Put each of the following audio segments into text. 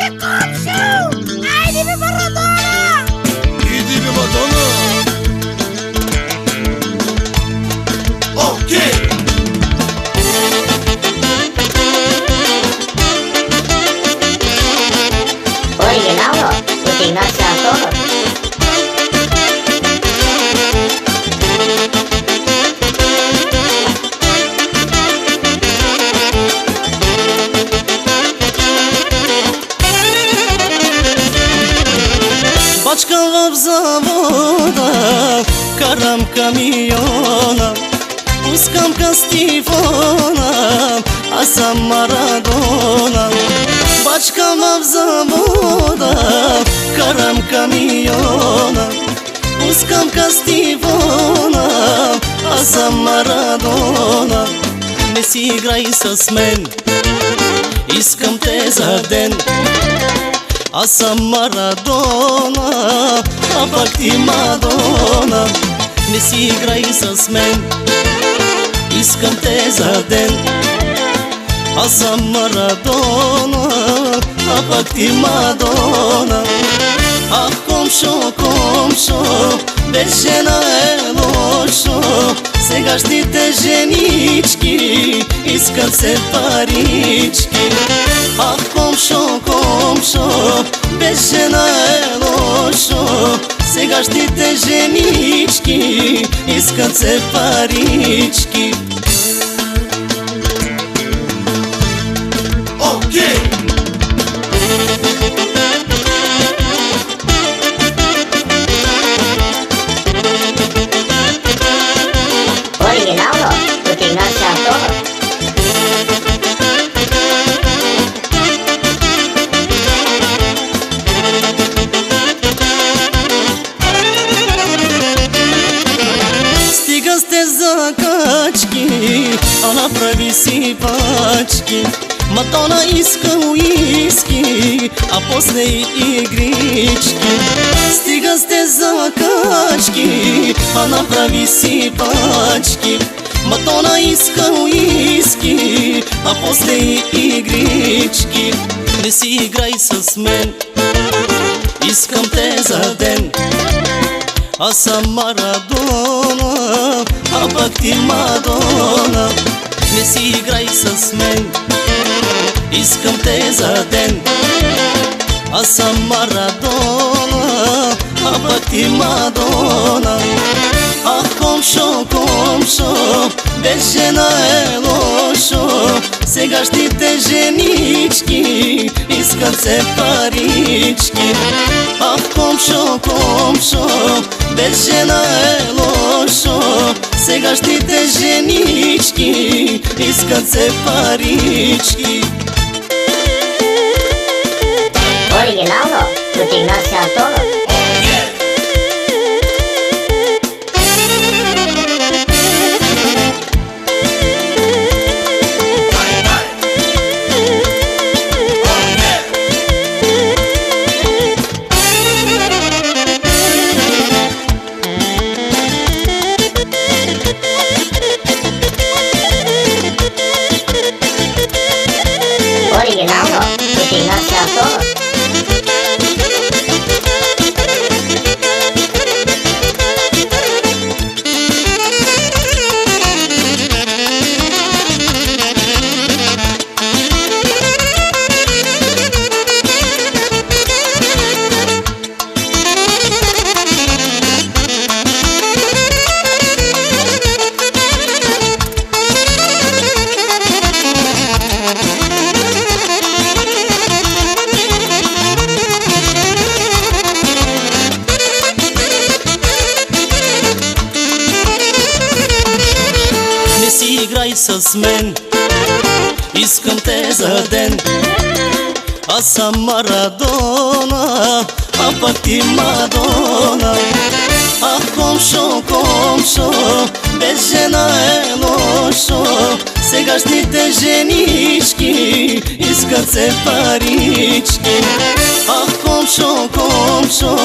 комшо! Айде ми Марадона! Иди ми Мадона! Окей! Оригинално от Игнасио Антонов. Бачкам в завода, карам камиона, пускам кастифона, аз съм Марадона. Бачкам в завода, карам камиона, пускам кастифона, аз съм Марадона. Не си играй с мен, искам те за ден. Аз съм Марадона, а пък ти Мадона. Не си играй с мен, искам те за ден. Аз съм Марадона, а пък ти Мадона. Ах, комшо, комшо, без жена е лошо. Сегашните женички искат се парички. Ах, комшо, комшо, без жена е лошо. Сегашните женички искат се парички. Окей! Оригинално от Игнасио Антонов. Стига сте за качки, а направи си пачки. Мадона иска уиски, а после и игрички. Стига сте за качки, а направи си пачки. Мадона иска уиски, а после и игрички. Не си играй с мен, искам те за ден. Аз съм Марадона, а пък ти Мадона. Не си играй с мен, искам те за ден. Аз съм Марадона, а пък ти Мадона. Ах, комшо, комшо, без жена е лошо. Сегашните женички искат се парички. Ах, комшо, комшо, без жена е лошо. Сегашните женички искат се парички. Оригинално от Игнасио Антонов. Оригинално от Игнасио Антонов. Играй с мен, искам те за ден. Аз съм Марадона, а пък ти Мадона. Ах, комшо, комшо, без жена е лошо. Сегашните женички искат се парички. Ах, комшо, комшо,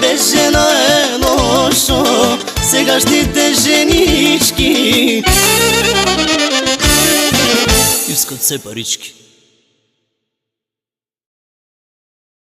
без жена е лошо. Сегашните женички искат се парички.